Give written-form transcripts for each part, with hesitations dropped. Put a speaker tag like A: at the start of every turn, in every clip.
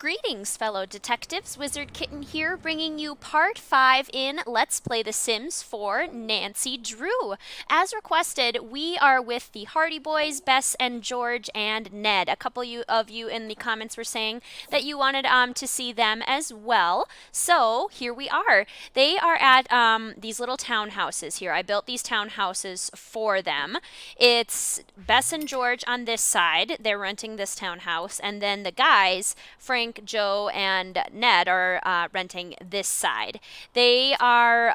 A: Greetings, fellow detectives. Wizard Kitten here, bringing you part 5 in Let's Play The Sims 4 Nancy Drew. As requested, we are with the Hardy Boys, Bess and George and Ned. A couple of you in the comments were saying that you wanted to see them as well. So here we are. They are at these little townhouses here. I built these townhouses for them. It's Bess and George on this side. They're renting this townhouse, and then the guys, Frank, Joe, and Ned, are renting this side. They are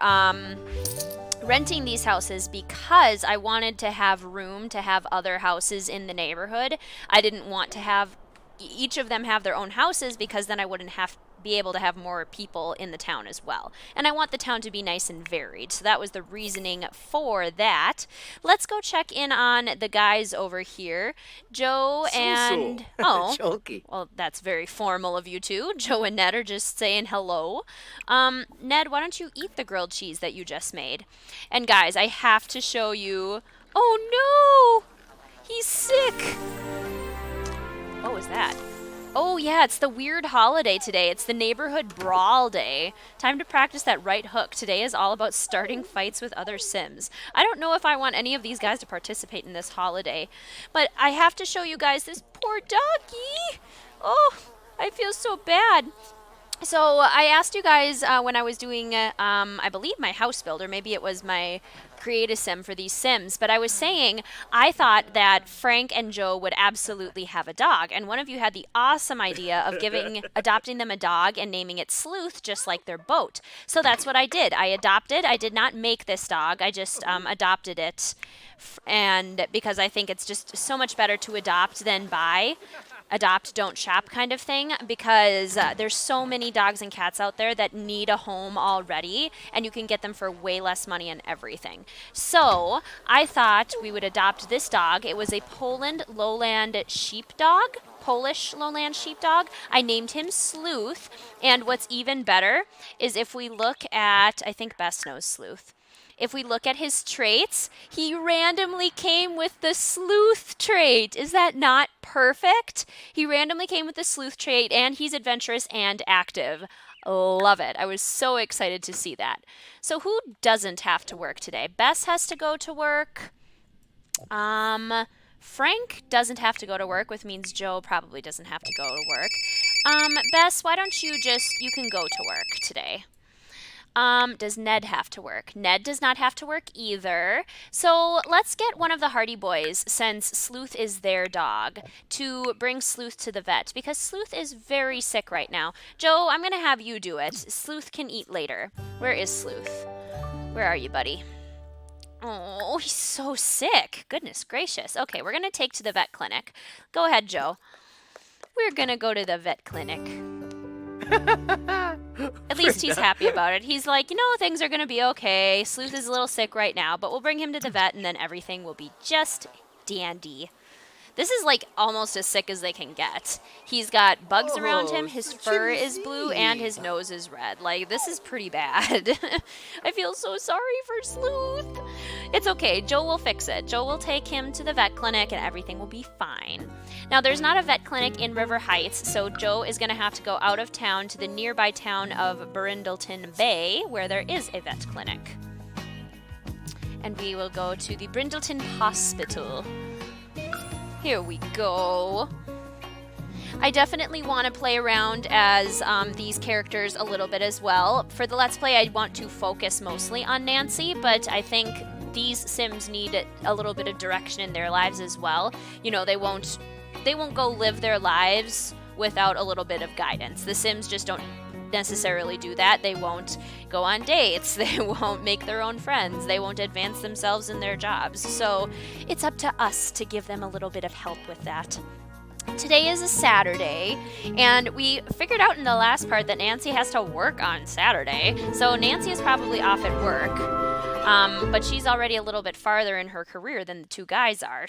A: renting these houses because I wanted to have room to have other houses in the neighborhood. I didn't want to have each of them have their own houses because then I wouldn't be able to have more people in the town as well. And I want the town to be nice and varied. So that was the reasoning for that. Let's go check in on the guys over here. Joe and... Oh,
B: Chalky.
A: well, that's very formal of you two. Joe and Ned are just saying hello. Ned, why don't you eat the grilled cheese that you just made? And guys, I have to show you... Oh, no! He's sick! What was that? Oh, yeah, it's the weird holiday today. It's the neighborhood brawl day. Time to practice that right hook. Today is all about starting fights with other Sims. I don't know if I want any of these guys to participate in this holiday, but I have to show you guys this poor doggy. Oh, I feel so bad. So I asked you guys when I was doing, I believe my house build, or maybe it was my create a sim for these Sims, but I was saying I thought that Frank and Joe would absolutely have a dog, and one of you had the awesome idea of adopting them a dog and naming it Sleuth, just like their boat. So that's what I did. I did not make this dog, I just adopted it, and because I think it's just so much better to adopt than buy. Adopt, don't shop kind of thing, because there's so many dogs and cats out there that need a home already, and you can get them for way less money and everything. So I thought we would adopt this dog. It was a Polish lowland sheepdog. I named him Sleuth, and what's even better is if we look at, I think Bess knows Sleuth. If we look at his traits, he randomly came with the sleuth trait. Is that not perfect? He randomly came with the sleuth trait, and he's adventurous and active. Love it. I was so excited to see that. So who doesn't have to work today? Bess has to go to work. Frank doesn't have to go to work, which means Joe probably doesn't have to go to work. Bess, why don't you can go to work today. Does Ned have to work? Ned does not have to work either. So let's get one of the Hardy Boys, since Sleuth is their dog, to bring Sleuth to the vet, because Sleuth is very sick right now. Joe, I'm going to have you do it. Sleuth can eat later. Where is Sleuth? Where are you, buddy? Oh, he's so sick. Goodness gracious. Okay, we're going to take to the vet clinic. Go ahead, Joe. We're going to go to the vet clinic. At least he's happy about it. He's like, things are going to be okay. Sleuth is a little sick right now, but we'll bring him to the vet, and then everything will be just dandy. This is like almost as sick as they can get. He's got bugs around him, his fur is blue, and his nose is red. Like, this is pretty bad. I feel so sorry for Sleuth. It's okay. Joe will fix it. Joe will take him to the vet clinic, and everything will be fine. Now, there's not a vet clinic in River Heights, so Joe is going to have to go out of town to the nearby town of Brindleton Bay, where there is a vet clinic. And we will go to the Brindleton Hospital. Here we go. I definitely want to play around as these characters a little bit as well. For the Let's Play, I want to focus mostly on Nancy, but I think these Sims need a little bit of direction in their lives as well. They won't go live their lives without a little bit of guidance. The Sims just don't necessarily do that. They won't go on dates. They won't make their own friends. They won't advance themselves in their jobs. So it's up to us to give them a little bit of help with that. Today is a Saturday, and we figured out in the last part that Nancy has to work on Saturday. So Nancy is probably off at work, but she's already a little bit farther in her career than the two guys are,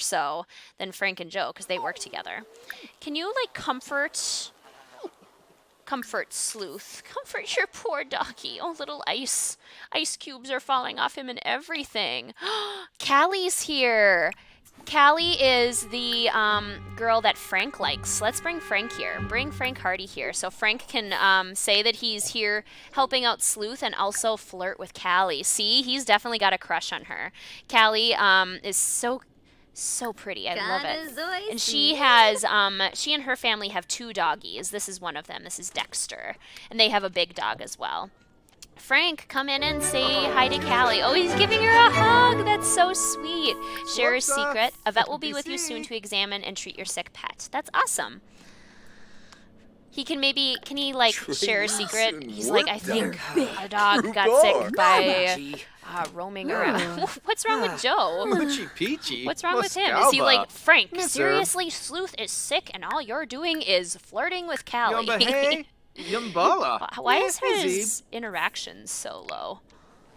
A: than Frank and Joe, because they work together. Can you, comfort Sleuth? Comfort your poor doggy. Oh, little ice cubes are falling off him and everything. Callie's here. Callie is the girl that Frank likes. Let's bring Frank here. Bring Frank Hardy here. So Frank can say that he's here helping out Sleuth and also flirt with Callie. See, he's definitely got a crush on her. Callie is so pretty. I love it. And she has she and her family have 2 doggies. This is one of them. This is Dexter. And they have a big dog as well. Frank, come in and say hi to Callie. Oh, he's giving her a hug. That's so sweet. Share a secret. A vet will be with you soon to examine and treat your sick pet. That's awesome. He can he like share a secret? He's like, I think a dog got sick by roaming around. What's wrong with Joe? What's wrong with him? Is he like, Frank, seriously, Sleuth is sick and all you're doing is flirting with Callie? Why is his interactions so low?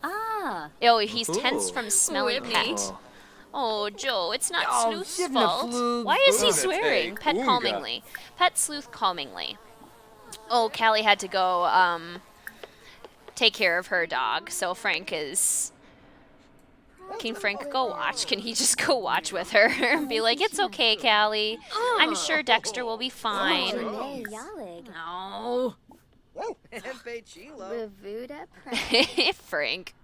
A: Oh, he's tense from smelly pet. Oh, Joe, it's not Sleuth's fault. Why is he swearing? Pet calmingly. Pet Sleuth calmingly. Oh, Callie had to go take care of her dog, so Frank is... Can Frank go watch? Can he just go watch with her and be like, it's okay, Callie. I'm sure Dexter will be fine.
B: No.
A: Frank.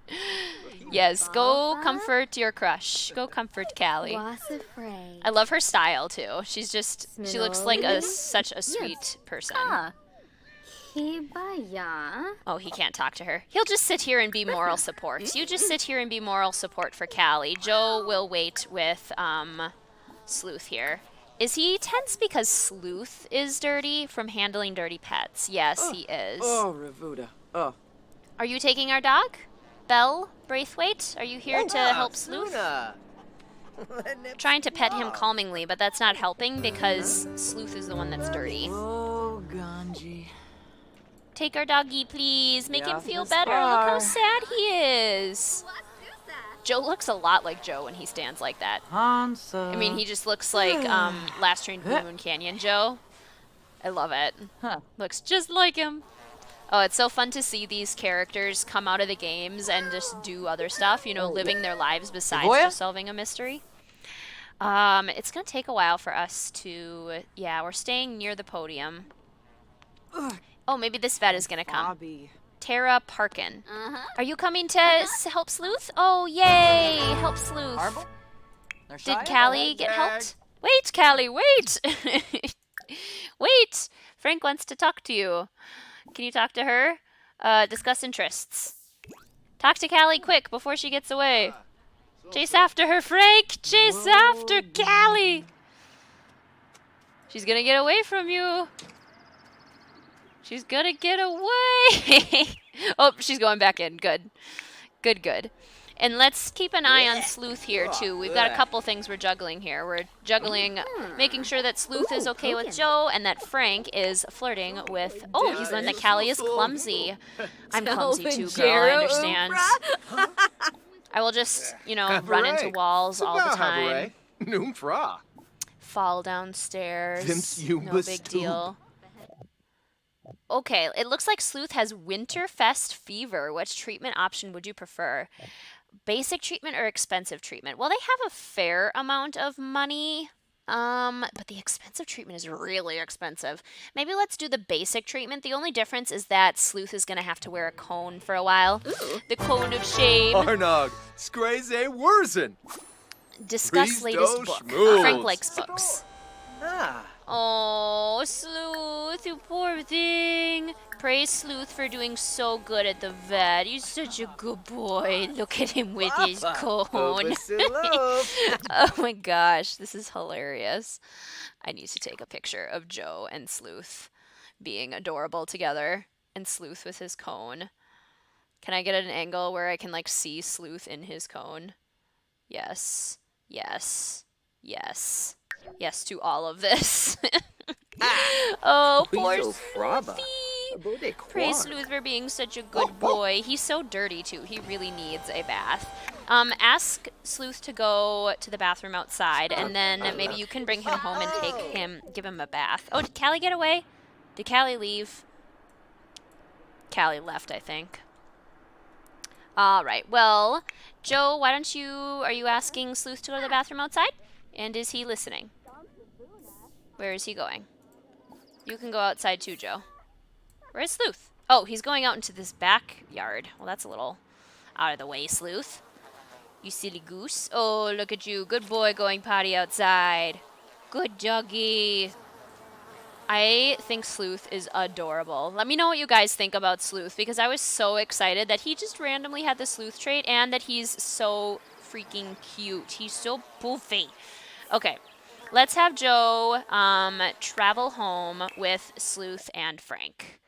A: Yes, go comfort your crush. Go comfort Callie. I love her style, too. She looks like such a sweet person. Oh, he can't talk to her. He'll just sit here and be moral support. You just sit here and be moral support for Callie. Joe will wait with Sleuth here. Is he tense because Sleuth is dirty from handling dirty pets? Yes, he is. Are you taking our dog? Belle Braithwaite? Are you here to help Sleuth? Trying to pet him calmingly, but that's not helping because Sleuth is the one that's dirty. Take our doggy, please. Make him feel better. Look how sad he is. Joe looks a lot like Joe when he stands like that. I mean, he just looks like Last Train to Moon Canyon Joe. I love it. Looks just like him. Oh, it's so fun to see these characters come out of the games and just do other stuff, you know, living their lives besides just solving a mystery. It's going to take a while for us to... Yeah, we're staying near the podium. Oh, maybe this vet is going to come. Tara Parkin. Are you coming to help Sleuth? Oh, yay! Help Sleuth. Did Callie get helped? Wait, Callie, wait! Wait! Frank wants to talk to you. Can you talk to her? Discuss interests. Talk to Callie quick before she gets away. Chase after her, Frank! Chase after Callie! She's gonna get away from you. She's gonna get away! Oh, she's going back in. Good. Good, good. And let's keep an eye on Sleuth here, too. We've got a couple things we're juggling here. We're juggling making sure that Sleuth is okay with Joe and that Frank is flirting with... Oh, he's learned that Callie is clumsy. I'm clumsy, too, girl. I understand. I will just, you know, run into walls all the time. Fall downstairs. No big deal. Okay, it looks like Sleuth has Winterfest fever. Which treatment option would you prefer? Basic treatment or expensive treatment? Well, they have a fair amount of money, but the expensive treatment is really expensive. Maybe let's do the basic treatment. The only difference is that Sleuth is going to have to wear a cone for a while. Ooh. The cone of shame.
C: Arnog, Skraze Wurzen.
A: Discuss latest book. Frank likes books. Oh, Sleuth, you poor thing. Praise Sleuth for doing so good at the vet. He's such a good boy. Look at him with his cone. Oh my gosh, this is hilarious. I need to take a picture of Joe and Sleuth being adorable together and Sleuth with his cone. Can I get an angle where I can like see Sleuth in his cone? Yes. Yes. Yes. Yes to all of this. Oh, poor Sleuthy. Praise Sleuth for being such a good boy. He's so dirty, too. He really needs a bath. Ask Sleuth to go to the bathroom outside, and then maybe you can bring him home and give him a bath. Oh, did Callie get away? Did Callie leave? Callie left, I think. All right. Well, Joe, are you asking Sleuth to go to the bathroom outside? And is he listening? Where is he going? You can go outside too, Joe. Where is Sleuth? Oh, he's going out into this backyard. Well, that's a little out of the way, Sleuth. You silly goose. Oh, look at you. Good boy going potty outside. Good doggy. I think Sleuth is adorable. Let me know what you guys think about Sleuth because I was so excited that he just randomly had the Sleuth trait and that he's so freaking cute. He's so poofy. Okay, let's have Joe travel home with Sleuth and Frank.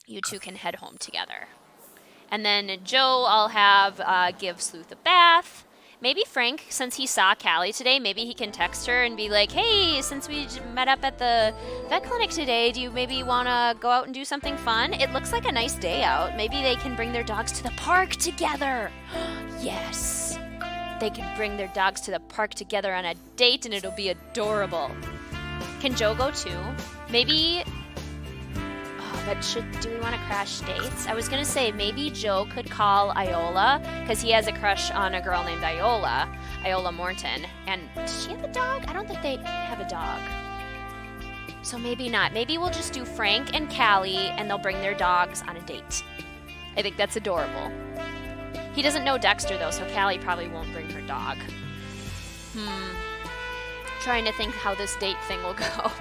A: You two can head home together. And then Joe, I'll have give Sleuth a bath. Maybe Frank, since he saw Callie today, maybe he can text her and be like, hey, since we met up at the vet clinic today, do you maybe want to go out and do something fun? It looks like a nice day out. Maybe they can bring their dogs to the park together. Yes. They can bring their dogs to the park together on a date and it'll be adorable. Can Joe go too? Maybe... But do we want to crash dates? I was going to say maybe Joe could call Iola because he has a crush on a girl named Iola Morton. And does she have a dog? I don't think they have a dog. So maybe not. Maybe we'll just do Frank and Callie and they'll bring their dogs on a date. I think that's adorable. He doesn't know Dexter though, so Callie probably won't bring her dog. Trying to think how this date thing will go.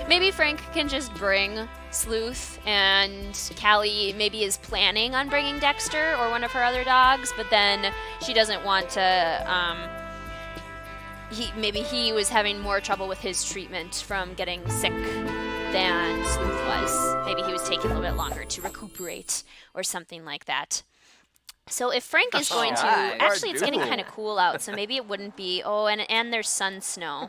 A: Maybe Frank can just bring Sleuth and Callie maybe is planning on bringing Dexter or one of her other dogs, but then she doesn't want to, maybe he was having more trouble with his treatment from getting sick than Sleuth was. Maybe he was taking a little bit longer to recuperate or something like that. So if Frank is going to, actually it's getting kind of cool out, so maybe it wouldn't be, and there's sun snow.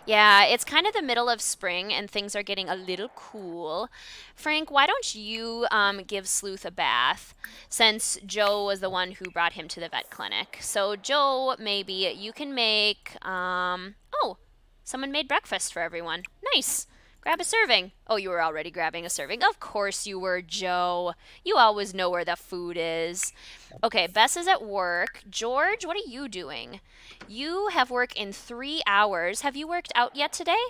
A: Yeah, it's kind of the middle of spring and things are getting a little cool. Frank, why don't you give Sleuth a bath since Joe was the one who brought him to the vet clinic. So Joe, maybe you can make, someone made breakfast for everyone. Nice. Grab a serving. Oh, you were already grabbing a serving. Of course you were, Joe. You always know where the food is. Okay, Bess is at work. George, what are you doing? You have work in 3 hours. Have you worked out yet today?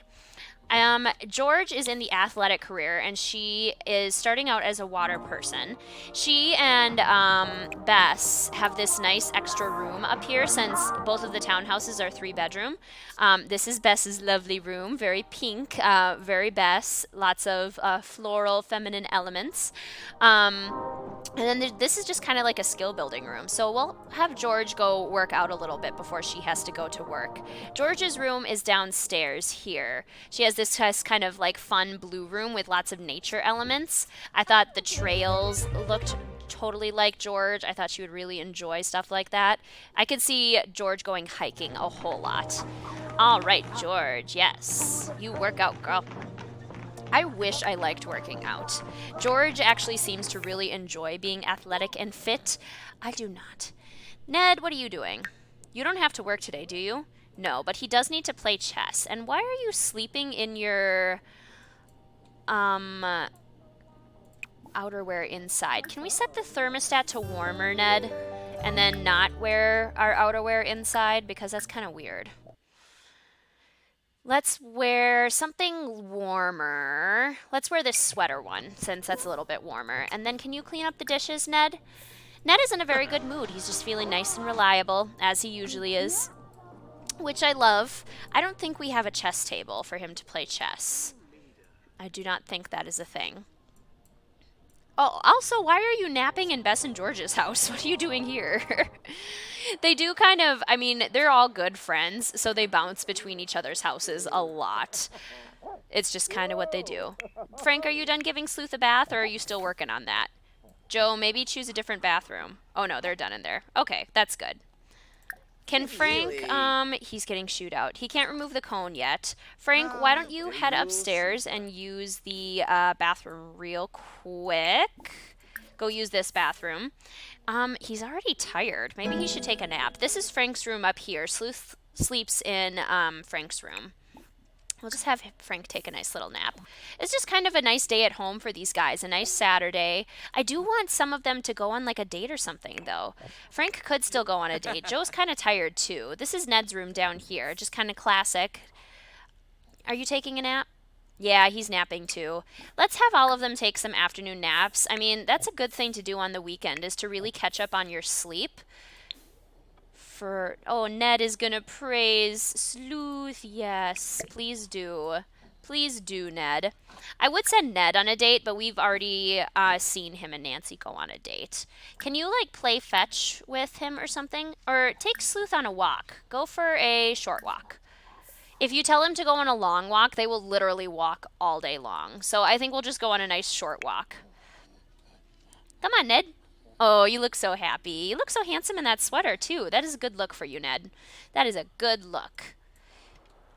A: George is in the athletic career, and she is starting out as a water person. She and Bess have this nice extra room up here since both of the townhouses are 3-bedroom. This is Bess's lovely room, very pink, very Bess, lots of floral, feminine elements. And then this is just kind of like a skill building room. So we'll have George go work out a little bit before she has to go to work. George's room is downstairs here. She has this kind of like fun blue room with lots of nature elements. I thought the trails looked totally like George. I thought she would really enjoy stuff like that. I could see George going hiking a whole lot. All right, George, yes. You work out, girl. I wish I liked working out. George actually seems to really enjoy being athletic and fit. I do not. Ned, what are you doing? You don't have to work today, do you? No, but he does need to play chess. And why are you sleeping in your outerwear inside? Can we set the thermostat to warmer, Ned? And then not wear our outerwear inside? Because that's kind of weird. Let's wear something warmer. Let's wear this sweater one, since that's a little bit warmer. And then can you clean up the dishes, Ned? Ned is in a very good mood. He's just feeling nice and reliable, as he usually is. Which I love. I don't think we have a chess table for him to play chess. I do not think that is a thing. Oh, also, why are you napping in Bess and George's house? What are you doing here? They do kind of, I mean, they're all good friends, so they bounce between each other's houses a lot. It's just kind of what they do. Frank, are you done giving Sleuth a bath, or are you still working on that? Joe, maybe choose a different bathroom. Oh, no, they're done in there. Okay, that's good. Can Frank, he's getting shooed out. He can't remove the cone yet. Frank, why don't you head upstairs and use the bathroom real quick? Go use this bathroom. He's already tired. Maybe he should take a nap. This is Frank's room up here. Sleuth sleeps in Frank's room. We'll just have Frank take a nice little nap. It's just kind of a nice day at home for these guys, a nice Saturday. I do want some of them to go on like a date or something, though. Frank could still go on a date. Joe's kind of tired, too. This is Ned's room down here, just kind of classic. Are you taking a nap? Yeah, he's napping, too. Let's have all of them take some afternoon naps. I mean, that's a good thing to do on the weekend, is to really catch up on your sleep. Ned is gonna praise Sleuth. Yes, please do. Please do, Ned. I would send Ned on a date, but we've already seen him and Nancy go on a date. Can you, like, play fetch with him or something? Or take Sleuth on a walk. Go for a short walk. If you tell him to go on a long walk, they will literally walk all day long. So I think we'll just go on a nice short walk. Come on, Ned. Oh, you look so happy. You look so handsome in that sweater, too. That is a good look for you, Ned. That is a good look.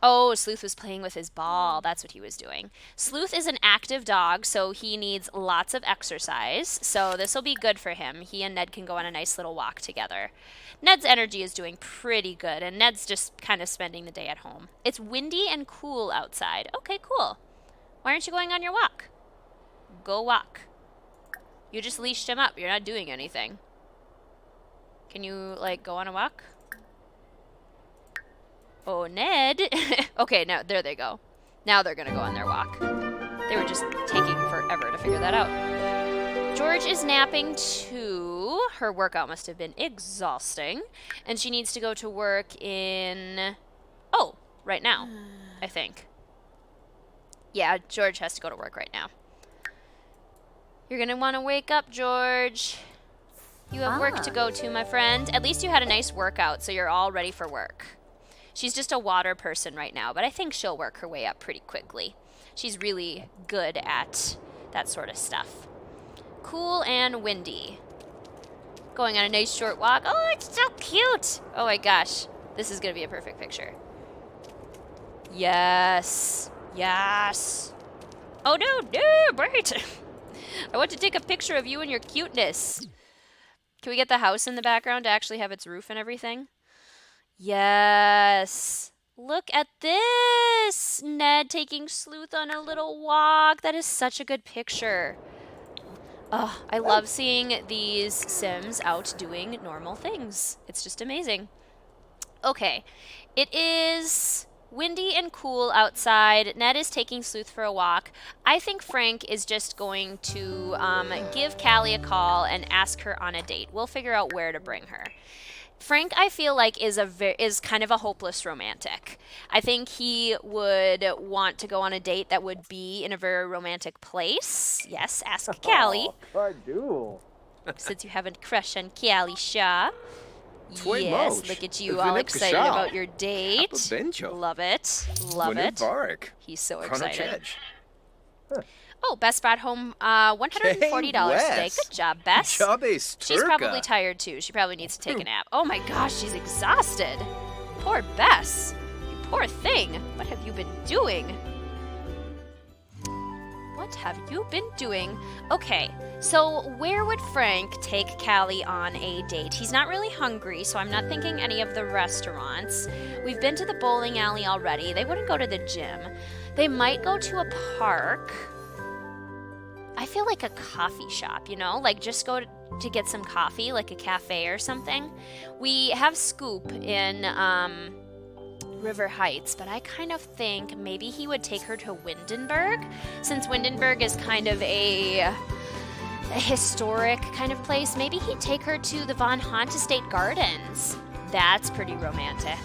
A: Oh, Sleuth was playing with his ball. That's what he was doing. Sleuth is an active dog, so he needs lots of exercise. So this will be good for him. He and Ned can go on a nice little walk together. Ned's energy is doing pretty good, and Ned's just kind of spending the day at home. It's windy and cool outside. Okay, cool. Why aren't you going on your walk? Go walk. You just leashed him up. You're not doing anything. Can you, like, go on a walk? Oh, Ned. Okay, now, there they go. Now they're gonna go on their walk. They were just taking forever to figure that out. George is napping, too. Her workout must have been exhausting. And she needs to go to work in... Oh, right now, I think. Yeah, George has to go to work right now. You're gonna want to wake up, George. You have work to go to, my friend. At least you had a nice workout, so you're all ready for work. She's just a water person right now, but I think she'll work her way up pretty quickly. She's really good at that sort of stuff. Cool and windy. Going on a nice short walk. Oh, it's so cute. Oh my gosh. This is gonna be a perfect picture. Yes. Yes. Oh no, Bert. I want to take a picture of you and your cuteness. Can we get the house in the background to actually have its roof and everything? Yes. Look at this. Ned taking Sleuth on a little walk. That is such a good picture. Oh, I love seeing these Sims out doing normal things. It's just amazing. Okay. It is windy and cool outside. Ned is taking Sleuth for a walk. I think Frank is just going to give Callie a call and ask her on a date. We'll figure out where to bring her. Frank, I feel like, is kind of a hopeless romantic. I think he would want to go on a date that would be in a very romantic place. Yes, ask Callie.
C: I do.
A: Since you have a crush on Callie Shaw.
C: Twoi
A: Yes,
C: Moch.
A: look at you,
C: Vinip
A: all excited
C: Kashal.
A: about your date.
C: Benjo.
A: Love it. Love
C: Winnie
A: it.
C: Barak.
A: He's so
C: Connor
A: excited.
C: Chedge.
A: Oh, Bess brought home $140 today.
C: Wes.
A: Good job, Bess.
C: Chabes
A: She's probably tired, too. She probably needs to take a nap. Oh, my gosh, she's exhausted. Poor Bess. You poor thing. What have you been doing? What have you been doing? Okay, so where would Frank take Callie on a date? He's not really hungry, so I'm not thinking any of the restaurants. We've been to the bowling alley already. They wouldn't go to the gym. They might go to a park. I feel like a coffee shop, you know? Like, just go to get some coffee, like a cafe or something. We have Scoop in River Heights, but I kind of think maybe he would take her to Windenburg, since Windenburg is kind of a historic kind of place. Maybe he'd take her to the Von Haunt Estate Gardens. That's pretty romantic.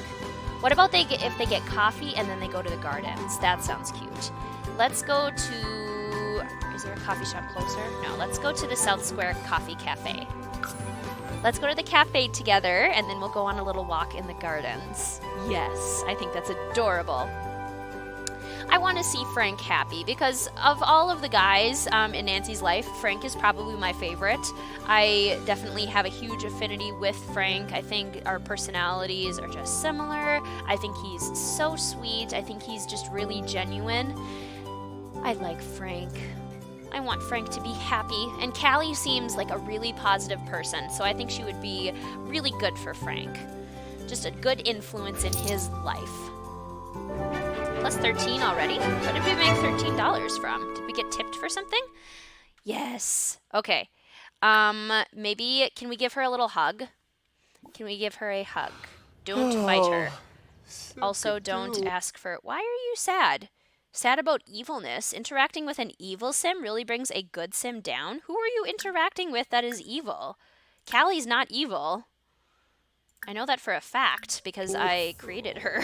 A: What about if they get coffee and then they go to the gardens? That sounds cute. Let's go to... Is there a coffee shop closer? No, let's go to the South Square Coffee Cafe. Let's go to the cafe together, and then we'll go on a little walk in the gardens. Yes, I think that's adorable. I want to see Frank happy, because of all of the guys in Nancy's life, Frank is probably my favorite. I definitely have a huge affinity with Frank. I think our personalities are just similar. I think he's so sweet. I think he's just really genuine. I like Frank. I want Frank to be happy, and Callie seems like a really positive person, so I think she would be really good for Frank. Just a good influence in his life. Plus 13 already? What did we make $13 from? Did we get tipped for something? Yes. Okay. Maybe can we give her a little hug? Can we give her a hug? Don't fight her. Also, don't ask for... Why are you sad? Sad about evilness? Interacting with an evil sim really brings a good sim down? Who are you interacting with that is evil? Callie's not evil. I know that for a fact because I created her.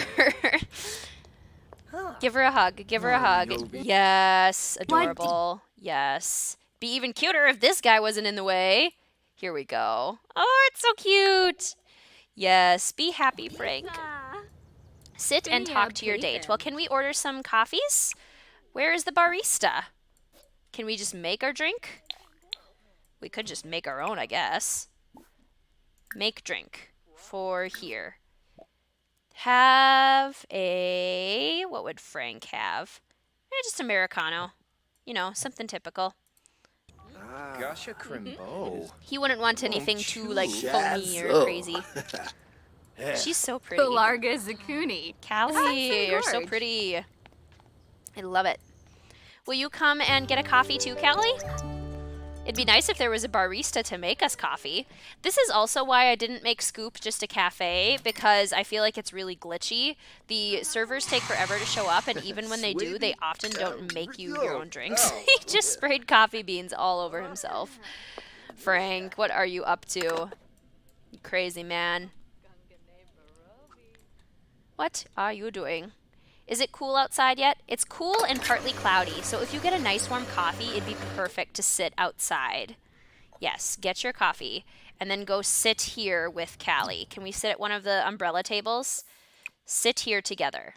A: Give her a hug. Give her a hug. Yes. Adorable. Yes. Be even cuter if this guy wasn't in the way. Here we go. Oh, it's so cute. Yes. Be happy, Frank. Sit and talk to your date. Well, can we order some coffees? Where is the barista? Can we just make our drink? We could just make our own, I guess. Make drink for here. Have a... What would Frank have? Just Americano. You know, something typical.
D: Gosha Crimbo.
A: He wouldn't want anything too, like, phony or crazy. She's so pretty.
B: Larga Zakuni.
A: Callie, you're so pretty. I love it. Will you come and get a coffee too, Callie? It'd be nice if there was a barista to make us coffee. This is also why I didn't make Scoop just a cafe, because I feel like it's really glitchy. The servers take forever to show up, and even when they do, they often don't make you your own drinks. He just sprayed coffee beans all over himself. Frank, what are you up to? You crazy man. What are you doing? Is it cool outside yet? It's cool and partly cloudy, so if you get a nice warm coffee, it'd be perfect to sit outside. Yes, get your coffee, and then go sit here with Callie. Can we sit at one of the umbrella tables? Sit here together.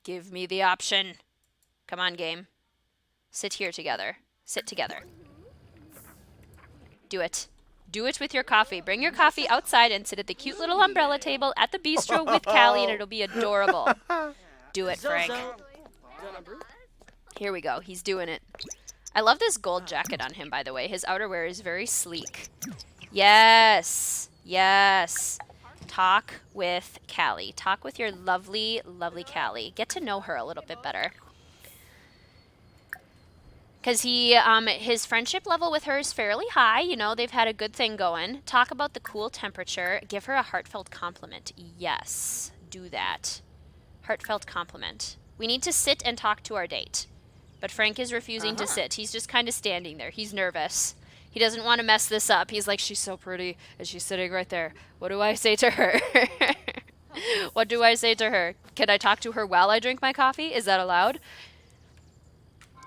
A: Give me the option. Come on, game. Sit here together. Sit together. Do it. Do it with your coffee. Bring your coffee outside and sit at the cute little umbrella table at the bistro with Callie, and it'll be adorable. Do it, Frank. Here we go. He's doing it. I love this gold jacket on him, by the way. His outerwear is very sleek. Yes. Yes. Talk with Callie. Talk with your lovely, lovely Callie. Get to know her a little bit better. Because his friendship level with her is fairly high. You know, they've had a good thing going. Talk about the cool temperature. Give her a heartfelt compliment. Yes, do that. Heartfelt compliment. We need to sit and talk to our date. But Frank is refusing to sit. He's just kind of standing there. He's nervous. He doesn't want to mess this up. He's like, she's so pretty, and she's sitting right there. What do I say to her? What do I say to her? Can I talk to her while I drink my coffee? Is that allowed?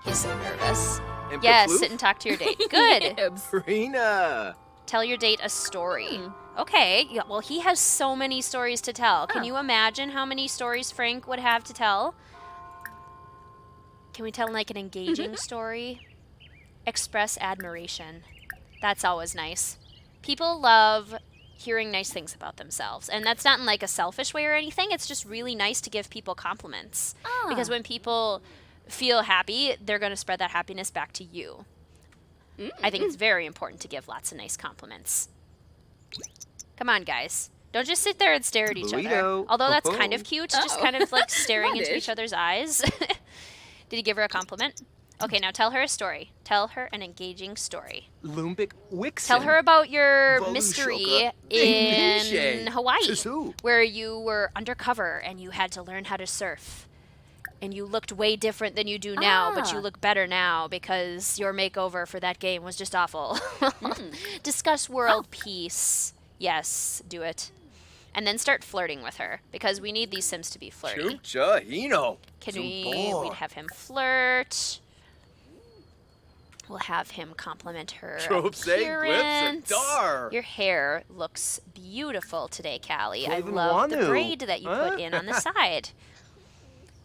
A: He's so nervous. Yes, sit and talk to your date. Good.
D: Brina.
A: Tell your date a story. Okay, yeah, well, he has so many stories to tell. Can you imagine how many stories Frank would have to tell? Can we tell, like, an engaging story? Express admiration. That's always nice. People love hearing nice things about themselves. And that's not in, like, a selfish way or anything. It's just really nice to give people compliments. Because when people feel happy, they're going to spread that happiness back to you. I think it's very important to give lots of nice compliments. Come on, guys. Don't just sit there and stare at each other. Although that's kind of cute, just kind of like staring into each other's eyes. Did he give her a compliment? Okay, now tell her a story. Tell her an engaging story.
D: Lumbik Wixen.
A: Tell her about your mystery in Hawaii, where you were undercover and you had to learn how to surf. And you looked way different than you do now, but you look better now because your makeover for that game was just awful. Discuss world peace. Yes, do it. And then start flirting with her, because we need these Sims to be flirty. Can we'd have him flirt. We'll have him compliment her appearance. Your hair looks beautiful today, Callie. I love the braid that you put in on the side.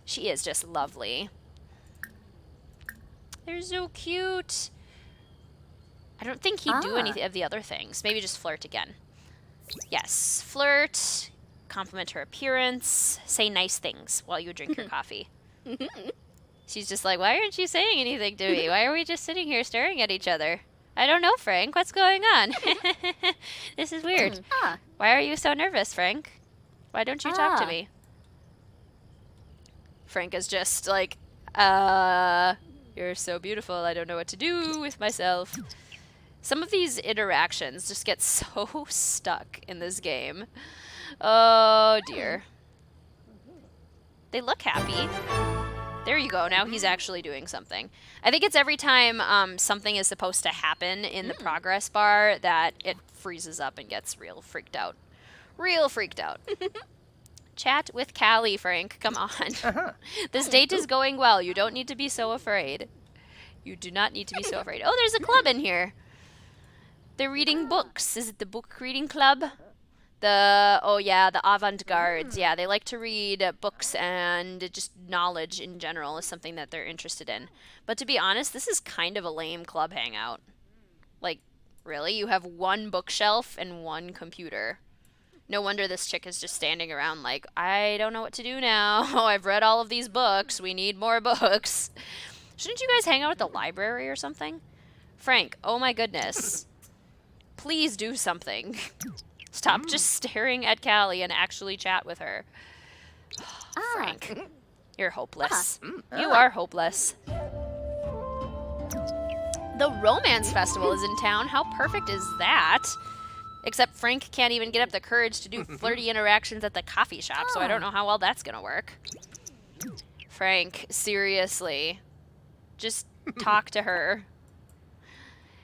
A: She is just lovely. They're so cute. I don't think he'd do any of the other things. Maybe just flirt again. Yes, flirt, compliment her appearance, say nice things while you drink your coffee. She's just like, why aren't you saying anything to me? Why are we just sitting here staring at each other? I don't know, Frank. What's going on? This is weird. Why are you so nervous, Frank? Why don't you talk to me? Frank is just like, you're so beautiful. I don't know what to do with myself. Some of these interactions just get so stuck in this game. Oh, dear. They look happy. There you go. Now he's actually doing something. I think it's every time something is supposed to happen in the progress bar that it freezes up and gets real freaked out. Real freaked out. Chat with Callie, Frank. Come on. This date is going well. You don't need to be so afraid. You do not need to be so afraid. Oh, there's a club in here. They're reading books. Is it the book reading club? The avant-gardes. Yeah, they like to read books, and just knowledge in general is something that they're interested in. But to be honest, this is kind of a lame club hangout. Like, really? You have one bookshelf and one computer. No wonder this chick is just standing around like, I don't know what to do now. I've read all of these books. We need more books. Shouldn't you guys hang out at the library or something? Frank, oh my goodness. Please do something. Stop just staring at Callie and actually chat with her. Frank, you're hopeless. You are hopeless. The Romance Festival is in town. How perfect is that? Except Frank can't even get up the courage to do flirty interactions at the coffee shop, so I don't know how well that's gonna work. Frank, seriously. Just talk to her.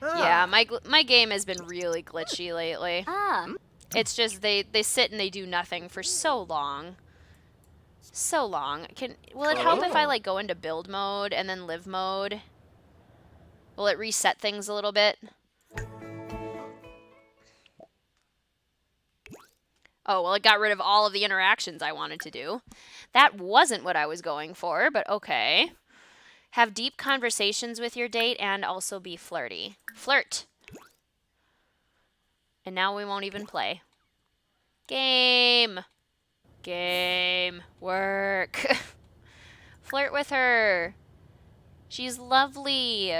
A: Yeah, my game has been really glitchy lately. It's just they sit and they do nothing for so long. So long. Will it help if I like go into build mode and then live mode? Will it reset things a little bit? Oh, well, it got rid of all of the interactions I wanted to do. That wasn't what I was going for, but okay. Have deep conversations with your date and also be flirty. Flirt. And now we won't even play. Game. Game. Work. Flirt with her. She's lovely.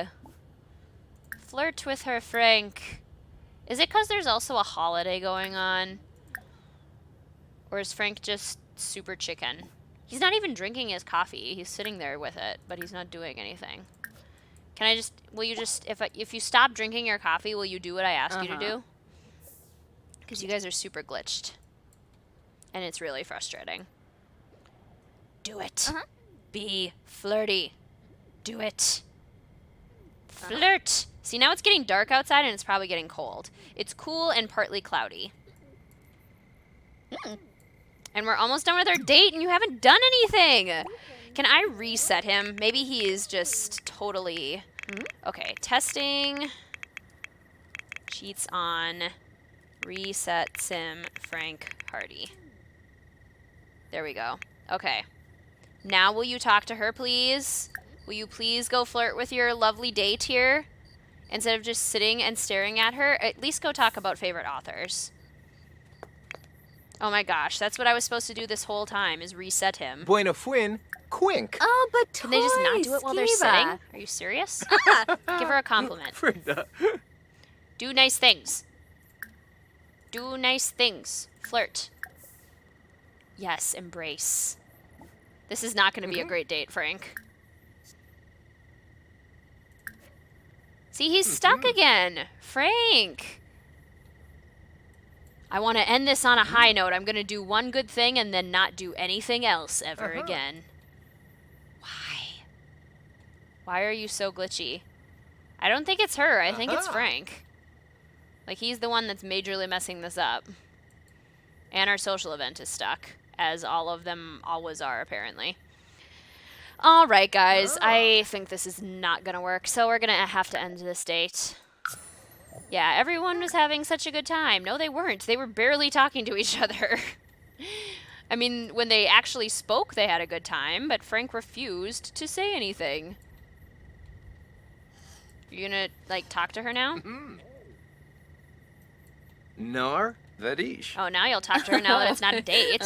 A: Flirt with her, Frank. Is it because there's also a holiday going on? Or is Frank just super chicken? He's not even drinking his coffee. He's sitting there with it, but he's not doing anything. Will you just, if you stop drinking your coffee, will you do what I ask you to do? Because you guys are super glitched. And it's really frustrating. Do it. Be flirty. Do it. Flirt. See, now it's getting dark outside and it's probably getting cold. It's cool and partly cloudy. And we're almost done with our date and you haven't done anything. Can I reset him? Maybe he is just totally... Okay, testing. Cheats on. Reset sim Frank Hardy. There we go. Okay. Now will you talk to her, please? Will you please go flirt with your lovely date here? Instead of just sitting and staring at her, at least go talk about favorite authors. Oh my gosh, that's what I was supposed to do this whole time, is reset him.
D: Buena fuin, quink.
B: Oh, but
A: Can they just not do it while they're sitting? Are you serious? Give her a compliment.
D: Frida.
A: Do nice things. Do nice things. Flirt. Yes, embrace. This is not going to be a great date, Frank. See, he's stuck again. Frank. I want to end this on a high note. I'm going to do one good thing and then not do anything else ever again. Why? Why are you so glitchy? I don't think it's her. I think it's Frank. Like, he's the one that's majorly messing this up. And our social event is stuck, as all of them always are, apparently. All right, guys. I think this is not going to work, so we're going to have to end this date. Yeah, everyone was having such a good time. No, they weren't. They were barely talking to each other. I mean, when they actually spoke, they had a good time, but Frank refused to say anything. You gonna, like, talk to her now?
D: Nar Vadish.
A: Oh, now you'll talk to her now that it's not a date.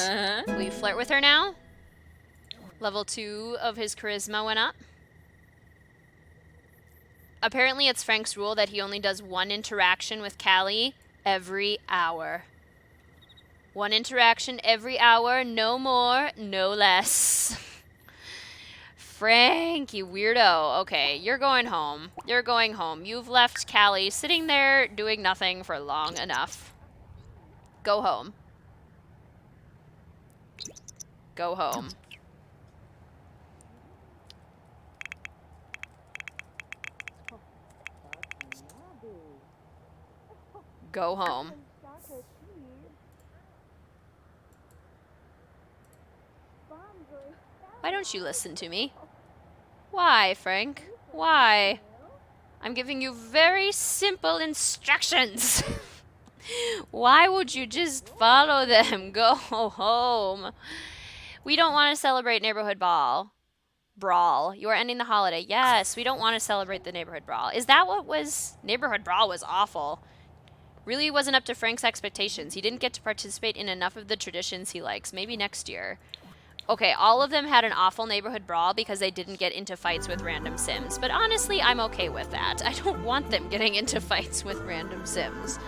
A: Will you flirt with her now? Level 2 of his charisma went up. Apparently it's Frank's rule that he only does one interaction with Callie every hour. One interaction every hour, no more, no less. Frank, you weirdo. Okay, you're going home. You're going home. You've left Callie sitting there doing nothing for long enough. Go home. Go home. Go home. Why don't you listen to me? Why, Frank? Why? I'm giving you very simple instructions. Why would you just follow them? Go home. We don't want to celebrate neighborhood brawl. You are ending the holiday. Yes, we don't want to celebrate the neighborhood brawl. Is that what was... Neighborhood brawl was awful. Really wasn't up to Frank's expectations. He didn't get to participate in enough of the traditions he likes. Maybe next year. Okay, all of them had an awful neighborhood brawl because they didn't get into fights with random Sims. But honestly, I'm okay with that. I don't want them getting into fights with random Sims.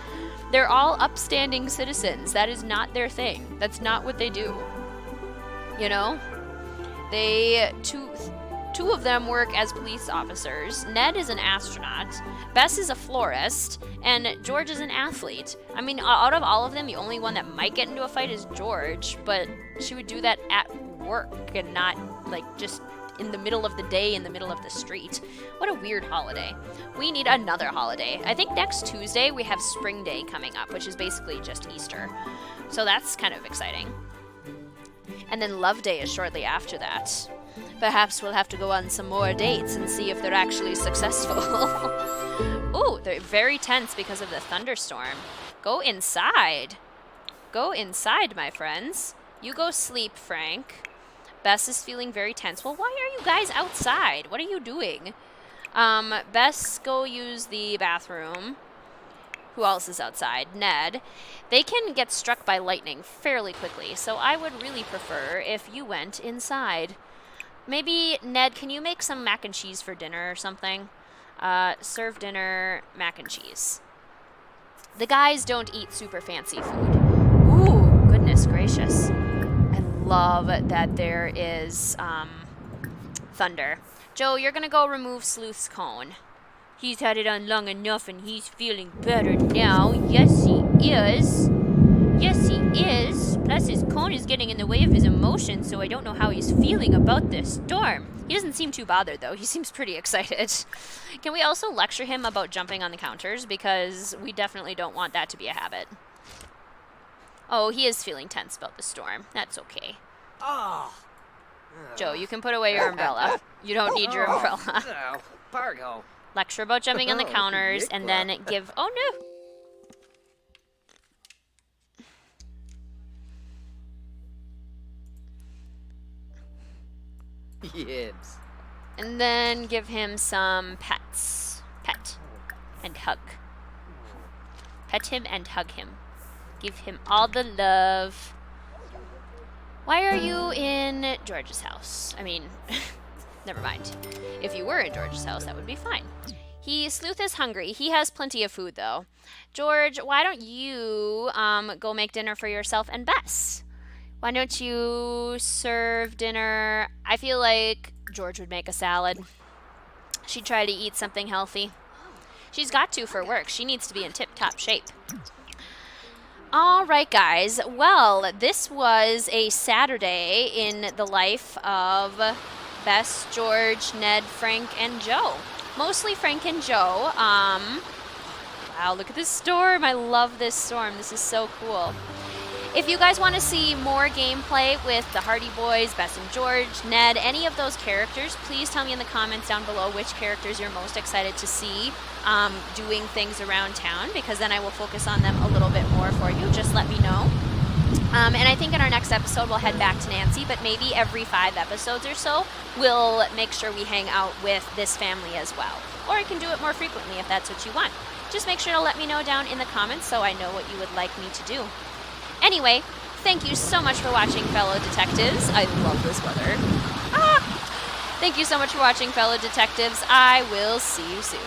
A: They're all upstanding citizens. That is not their thing. That's not what they do. You know? Two of them work as police officers. Ned is an astronaut. Bess is a florist. And George is an athlete. I mean, out of all of them, the only one that might get into a fight is George. But she would do that at work and not, like, just in the middle of the day in the middle of the street. What a weird holiday. We need another holiday. I think next Tuesday we have Spring Day coming up, which is basically just Easter. So that's kind of exciting. And then Love Day is shortly after that. Perhaps we'll have to go on some more dates and see if they're actually successful. Ooh, they're very tense because of the thunderstorm. Go inside. Go inside, my friends. You go sleep, Frank. Bess is feeling very tense. Well, why are you guys outside? What are you doing? Bess, go use the bathroom. Who else is outside? Ned. They can get struck by lightning fairly quickly, so I would really prefer if you went inside. Maybe, Ned, can you make some mac and cheese for dinner or something? Serve dinner, mac and cheese. The guys don't eat super fancy food. Ooh, goodness gracious. I love that there is, thunder. Joe, you're gonna go remove Sleuth's cone. He's had it on long enough and he's feeling better now. Yes, he is. Yes, he is. Plus, his cone is getting in the way of his emotions, so I don't know how he's feeling about this storm. He doesn't seem too bothered, though. He seems pretty excited. Can we also lecture him about jumping on the counters? Because we definitely don't want that to be a habit. Oh, he is feeling tense about the storm. That's okay.
D: Oh.
A: Joe, you can put away your umbrella. You don't need your umbrella.
D: No, Fargo.
A: Lecture about jumping on the counters, and then give... Oh, no!
D: Yibs.
A: And then give him some pets. Pet. And hug. Pet him and hug him. Give him all the love. Why are you in George's house? I mean, never mind. If you were in George's house, that would be fine. Sleuth is hungry. He has plenty of food, though. George, why don't you go make dinner for yourself and Bess? Why don't you serve dinner? I feel like George would make a salad. She'd try to eat something healthy. She's got to for work. She needs to be in tip-top shape. All right, guys. Well, this was a Saturday in the life of Bess, George, Ned, Frank, and Joe. Mostly Frank and Joe. Wow, look at this storm. I love this storm. This is so cool. If you guys want to see more gameplay with the Hardy Boys, Bess and George, Ned, any of those characters, please tell me in the comments down below which characters you're most excited to see doing things around town, because then I will focus on them a little bit more for you. Just let me know. And I think in our next episode we'll head back to Nancy, but maybe every 5 episodes or so we'll make sure we hang out with this family as well. Or I can do it more frequently if that's what you want. Just make sure to let me know down in the comments so I know what you would like me to do. Anyway, thank you so much for watching, fellow detectives. I love this weather. Thank you so much for watching, fellow detectives. I will see you soon.